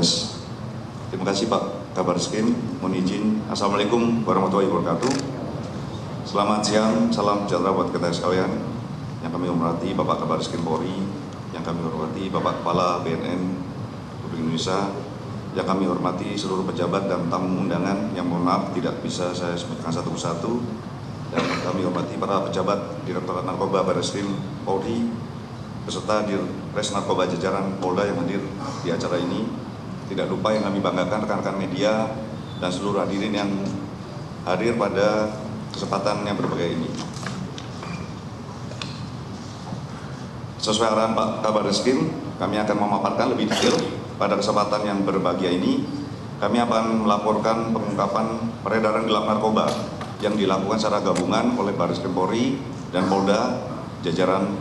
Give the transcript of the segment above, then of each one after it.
Tes. Terima kasih Pak Kabareskrim. Mohon izin. Assalamualaikum warahmatullahi wabarakatuh. Selamat siang, salam sejahtera buat kita sekalian. Yang kami hormati Bapak Kabareskrim Polri, yang kami hormati Bapak Kepala BNN Republik Indonesia, yang kami hormati seluruh pejabat dan tamu undangan yang mohon maaf tidak bisa saya sebutkan satu persatu, dan kami hormati para pejabat Direktorat Narkoba Bareskrim Polri beserta Dirres Narkoba jajaran Polda yang hadir di acara ini. Tidak lupa yang kami banggakan rekan-rekan media dan seluruh hadirin yang hadir pada kesempatan yang berbahagia ini. Sesuai arahan Pak Kabareskrim, kami akan memaparkan lebih detail pada kesempatan yang berbahagia ini. Kami akan melaporkan pengungkapan peredaran gelap narkoba yang dilakukan secara gabungan oleh Bareskrim Polri dan Polda jajaran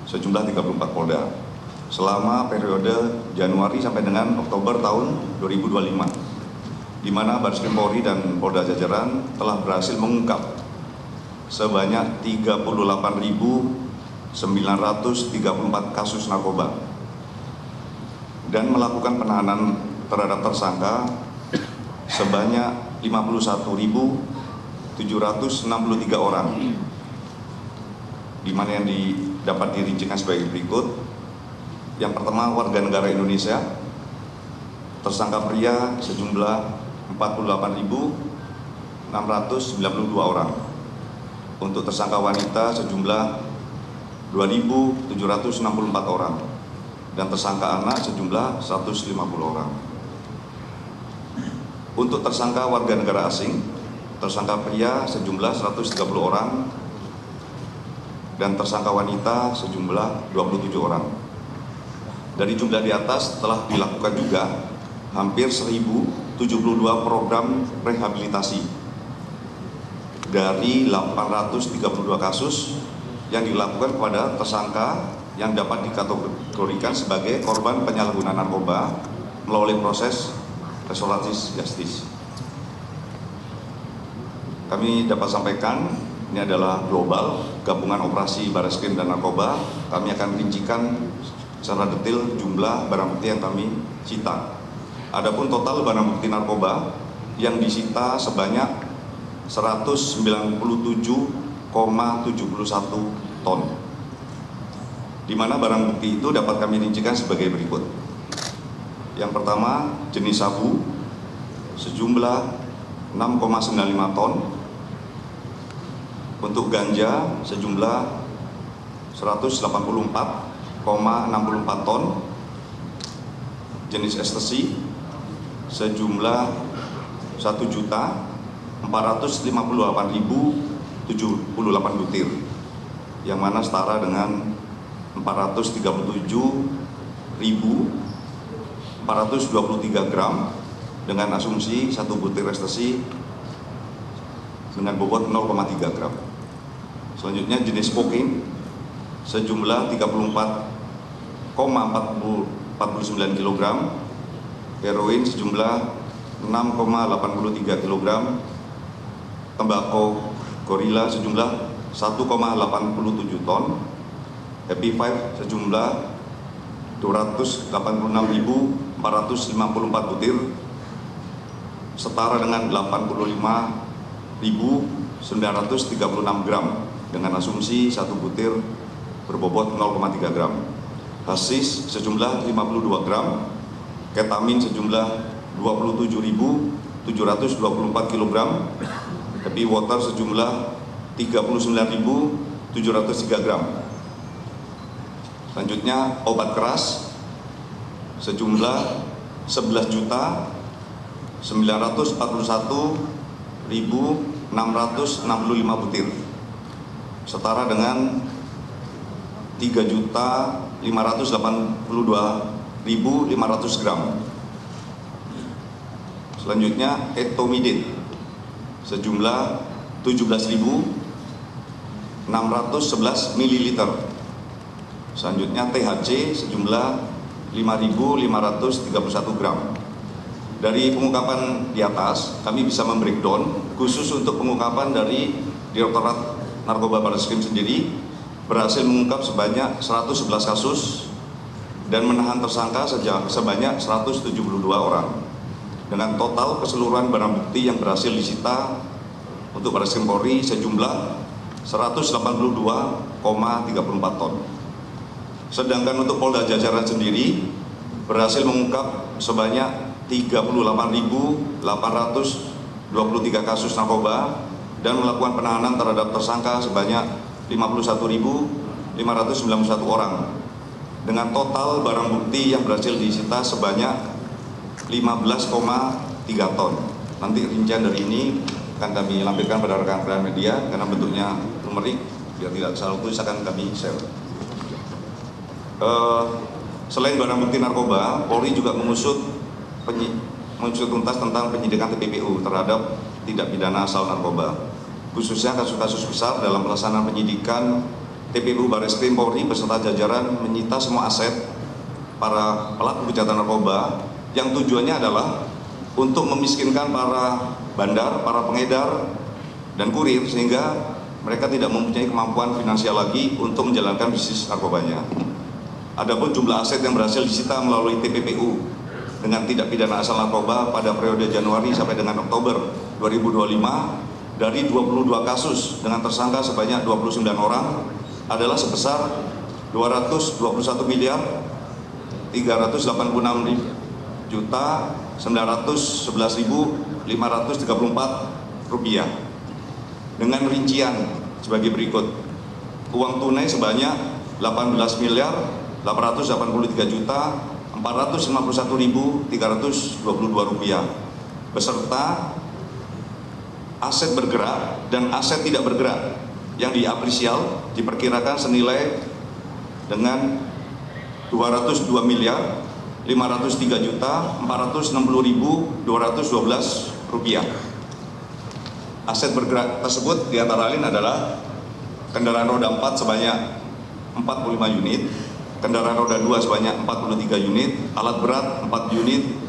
sejumlah 34 Polda selama periode Januari sampai dengan Oktober tahun 2025, di mana Bareskrim Polri dan Polda jajaran telah berhasil mengungkap sebanyak 38.934 kasus narkoba dan melakukan penahanan terhadap tersangka sebanyak 51.763 orang, di mana yang dapat dirincikan sebagai berikut. Yang pertama, warga negara Indonesia, tersangka pria sejumlah 48.692 orang. Untuk tersangka wanita sejumlah 2.764 orang. Dan tersangka anak sejumlah 150 orang. Untuk tersangka warga negara asing, tersangka pria sejumlah 130 orang. Dan tersangka wanita sejumlah 27 orang. Dari jumlah di atas telah dilakukan juga hampir 1.072 program rehabilitasi dari 832 kasus yang dilakukan kepada tersangka yang dapat dikategorikan sebagai korban penyalahgunaan narkoba melalui proses restoratif justice. Kami dapat sampaikan ini adalah global gabungan operasi Bareskrim dan narkoba. Kami akan rincikan secara detail jumlah barang bukti yang kami sita. Adapun total barang bukti narkoba yang disita sebanyak 197,71 ton. Di mana barang bukti itu dapat kami rincikan sebagai berikut. Yang pertama, jenis sabu sejumlah 6,95 ton. Untuk ganja sejumlah 184,64 ton, jenis ekstasi sejumlah 1.458.078 butir, yang mana setara dengan 437.423 gram dengan asumsi satu butir ekstasi dengan bobot 0,3 gram. Selanjutnya jenis kokain sejumlah 34,49 kg, heroin sejumlah 6,83 kg, tembakau gorila sejumlah 1,87 ton, Happy Five sejumlah 286.454 butir, setara dengan 85.936 gram dengan asumsi satu butir berbobot 0,3 gram, hasis sejumlah 52 gram, ketamin sejumlah 27.724 kg, happy water sejumlah 39.703 gram. Selanjutnya obat keras sejumlah 11.941.665 butir, setara dengan 3.582.500 gram. Selanjutnya etomidin sejumlah 17.611 ml. Selanjutnya THC sejumlah 5.531 gram. Dari pengungkapan di atas, kami bisa membreakdown khusus untuk pengungkapan dari Direktorat Narkoba Bareskrim sendiri berhasil mengungkap sebanyak 111 kasus dan menahan tersangka sebanyak 172 orang dengan total keseluruhan barang bukti yang berhasil disita untuk Barreskrim Polri sejumlah 182,34 ton. Sedangkan untuk Polda Jajaran sendiri berhasil mengungkap sebanyak 38.823 kasus narkoba dan melakukan penahanan terhadap tersangka sebanyak 51.591 orang dengan total barang bukti yang berhasil disita sebanyak 15,3 ton. Nanti rincian dari ini akan kami lampirkan pada rekan-rekan media karena bentuknya numerik, biar tidak salah tulis akan kami share. Selain barang bukti narkoba, Polri juga mengusut tuntas tentang penyidikan TPPU terhadap tindak pidana asal narkoba, khususnya kasus-kasus besar dalam pelaksanaan penyidikan. TPPU Barreskrim Polri beserta jajaran menyita semua aset para pelaku kejahatan narkoba yang tujuannya adalah untuk memiskinkan para bandar, para pengedar, dan kurir sehingga mereka tidak mempunyai kemampuan finansial lagi untuk menjalankan bisnis narkobanya. Adapun jumlah aset yang berhasil disita melalui TPPU dengan tindak pidana asal narkoba pada periode Januari sampai dengan Oktober 2025 dari 22 kasus dengan tersangka sebanyak 29 orang adalah sebesar 221.311.911.534 rupiah dengan rincian sebagai berikut: uang tunai sebanyak 18.883.451.322 rupiah beserta aset bergerak dan aset tidak bergerak yang diapresial diperkirakan senilai dengan 22.503.460.212 rupiah. Aset bergerak tersebut diantara lain adalah kendaraan roda 4 sebanyak 45 unit, kendaraan roda 2 sebanyak 43 unit, alat berat 4 unit,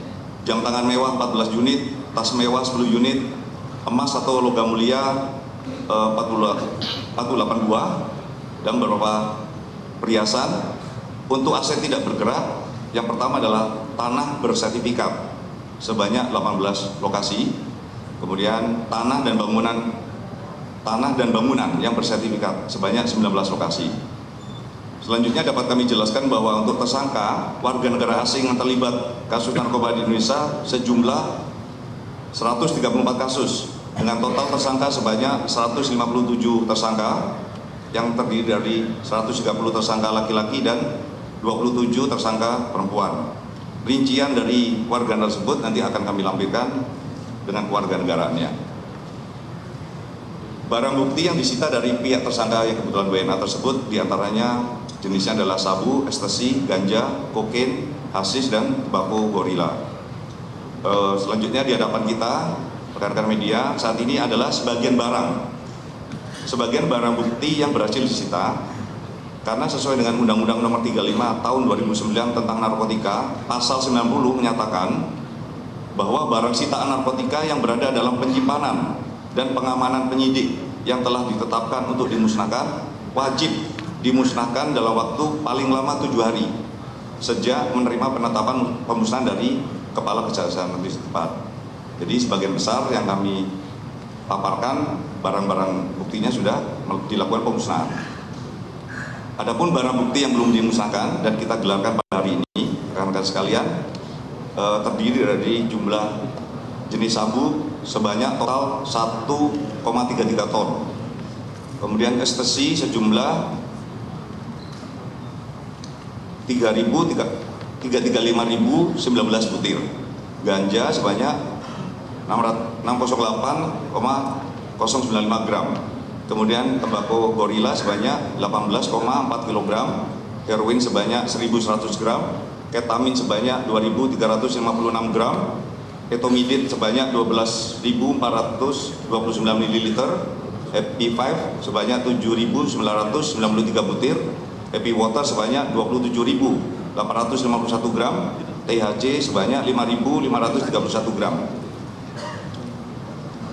jam tangan mewah 14 unit, tas mewah 10 unit, emas atau logam mulia 48 buah, dan beberapa perhiasan. Untuk aset tidak bergerak, yang pertama adalah tanah bersertifikat sebanyak 18 lokasi, kemudian tanah dan bangunan yang bersertifikat sebanyak 19 lokasi. Selanjutnya dapat kami jelaskan bahwa untuk tersangka warga negara asing yang terlibat kasus narkoba di Indonesia sejumlah 134 kasus dengan total tersangka sebanyak 157 tersangka yang terdiri dari 130 tersangka laki-laki dan 27 tersangka perempuan. Rincian dari warga tersebut nanti akan kami lampirkan dengan kewarganegaraannya. Barang bukti yang disita dari pihak tersangka yang kebetulan WNA tersebut diantaranya jenisnya adalah sabu, ekstasi, ganja, kokain, hasis, dan tembakau gorila. Selanjutnya di hadapan kita, rekan-rekan media, saat ini adalah sebagian barang bukti yang berhasil disita karena sesuai dengan Undang-Undang Nomor 35 Tahun 2009 tentang narkotika, Pasal 90 menyatakan bahwa barang sitaan narkotika yang berada dalam penyimpanan dan pengamanan penyidik yang telah ditetapkan untuk dimusnahkan wajib dimusnahkan dalam waktu paling lama 7 hari sejak menerima penetapan pemusnahan dari Kepala Kejaksaan Negeri setempat. Jadi sebagian besar yang kami paparkan barang-barang buktinya sudah dilakukan pemusnahan. Adapun barang bukti yang belum dimusnahkan dan kita gelarkan pada hari ini, rekan-rekan sekalian, terdiri dari jumlah jenis sabu sebanyak total 1,33 ton. Kemudian ekstasi sejumlah 335.019 butir, ganja sebanyak 608,095 gram, kemudian tembakau gorila sebanyak 18,4 kg, heroin sebanyak 1.100 gram, ketamin sebanyak 2.356 gram, etomidin sebanyak 12.429 ml, Happy 5 sebanyak 7.993 butir, Happy Water sebanyak 27.851 gram, THC sebanyak 5.531 gram.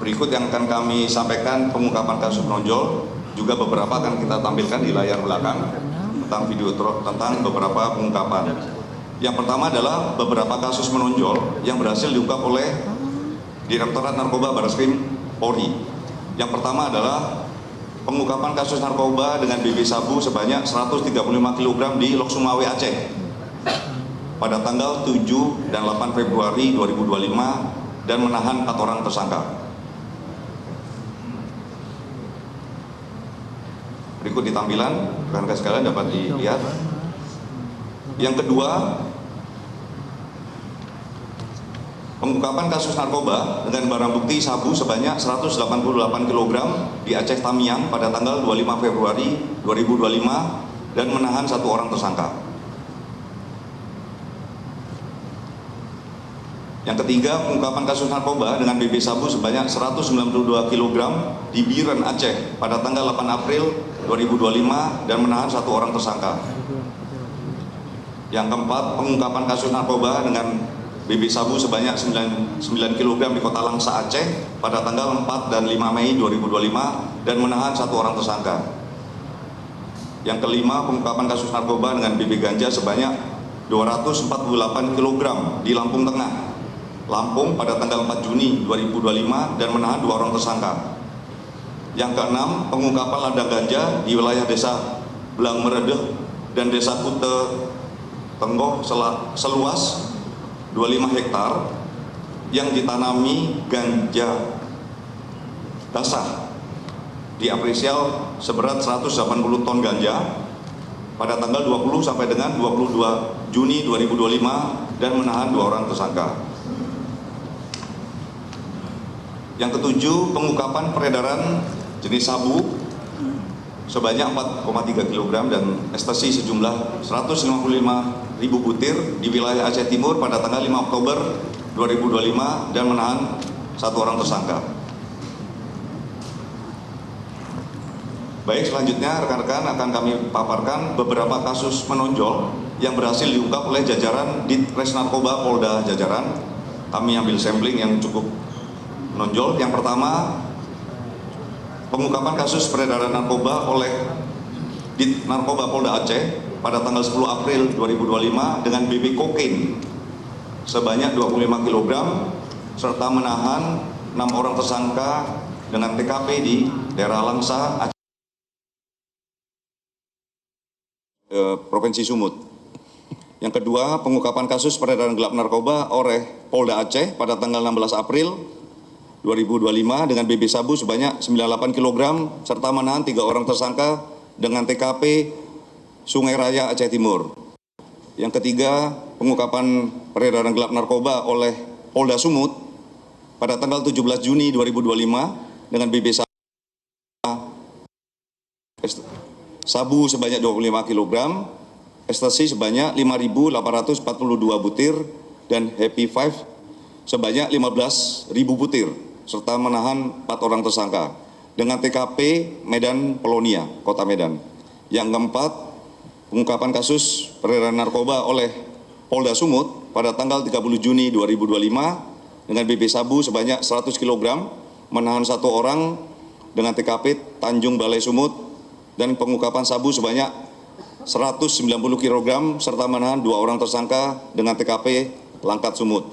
Berikut yang akan kami sampaikan pengungkapan kasus menonjol, juga beberapa akan kita tampilkan di layar belakang. tentang beberapa pengungkapan. Yang pertama adalah beberapa kasus menonjol yang berhasil diungkap oleh Direktorat Narkoba Barreskrim Polri. Yang pertama adalah pengungkapan kasus narkoba dengan BB sabu sebanyak 135 kg di Lok Sumawe, Aceh pada tanggal 7 dan 8 Februari 2025 dan menahan 4 orang tersangka. Berikut di tampilan, rekan-rekan sekalian dapat dilihat. Yang kedua, pengungkapan kasus narkoba dengan barang bukti sabu sebanyak 188 kg di Aceh Tamiang pada tanggal 25 Februari 2025 dan menahan 1 orang tersangka. Yang ketiga, pengungkapan kasus narkoba dengan BB sabu sebanyak 192 kg di Biren, Aceh pada tanggal 8 April 2025 dan menahan 1 orang tersangka. Yang keempat, pengungkapan kasus narkoba dengan BB sabu sebanyak 9 kg di Kota Langsa, Aceh pada tanggal 4 dan 5 Mei 2025 dan menahan 1 orang tersangka. Yang kelima, pengungkapan kasus narkoba dengan BB ganja sebanyak 248 kg di Lampung Tengah, Lampung pada tanggal 4 Juni 2025 dan menahan 2 orang tersangka. Yang keenam, pengungkapan ladang ganja di wilayah Desa Belang Meredeh dan Desa Kute Tenggoh seluas 25 hektar yang ditanami ganja basah di apresial seberat 180 ton ganja pada tanggal 20 sampai dengan 22 Juni 2025 dan menahan 2 orang tersangka. Yang ketujuh, pengungkapan peredaran jenis sabu sebanyak 4,3 kg dan ekstasi sejumlah 155.000 butir di wilayah Aceh Timur pada tanggal 5 Oktober 2025 dan menahan 1 orang tersangka. Baik, selanjutnya rekan-rekan akan kami paparkan beberapa kasus menonjol yang berhasil diungkap oleh jajaran Ditres Narkoba Polda Jajaran. Kami ambil sampling yang cukup menonjol. Yang pertama, pengungkapan kasus peredaran narkoba oleh Dit Narkoba Polda Aceh pada tanggal 10 April 2025 dengan BB kokain sebanyak 25 kg serta menahan 6 orang tersangka dengan TKP di daerah Langsa, Aceh, Provinsi Sumut. Yang kedua, pengungkapan kasus peredaran gelap narkoba oleh Polda Aceh pada tanggal 16 April 2025 dengan BB sabu sebanyak 98 kg serta menahan 3 orang tersangka dengan TKP Sungai Raya, Aceh Timur. Yang ketiga, pengungkapan peredaran gelap narkoba oleh Polda Sumut pada tanggal 17 Juni 2025 dengan BB sabu sebanyak 25 kg, ekstasi sebanyak 5.842 butir dan Happy Five sebanyak 15.000 butir serta menahan 4 orang tersangka dengan TKP Medan Pelonia, Kota Medan. Yang keempat, pengungkapan kasus peredaran narkoba oleh Polda Sumut pada tanggal 30 Juni 2025 dengan BB sabu sebanyak 100 kg, menahan 1 orang dengan TKP Tanjung Balai Sumut dan pengungkapan sabu sebanyak 190 kg serta menahan 2 orang tersangka dengan TKP Langkat Sumut.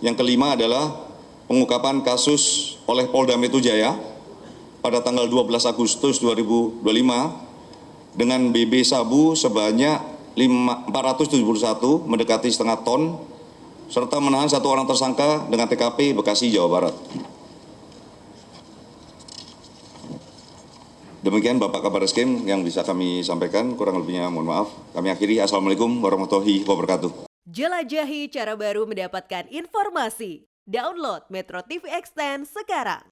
Yang kelima adalah pengungkapan kasus oleh Polda Metro Jaya pada tanggal 12 Agustus 2025 dengan BB sabu sebanyak 471 mendekati setengah ton serta menahan 1 orang tersangka dengan TKP Bekasi, Jawa Barat. Demikian Bapak Kabar Eskrim yang bisa kami sampaikan, kurang lebihnya mohon maaf. Kami akhiri, Assalamualaikum warahmatullahi wabarakatuh. Jelajahi cara baru mendapatkan informasi. Download Metro TV Extend sekarang.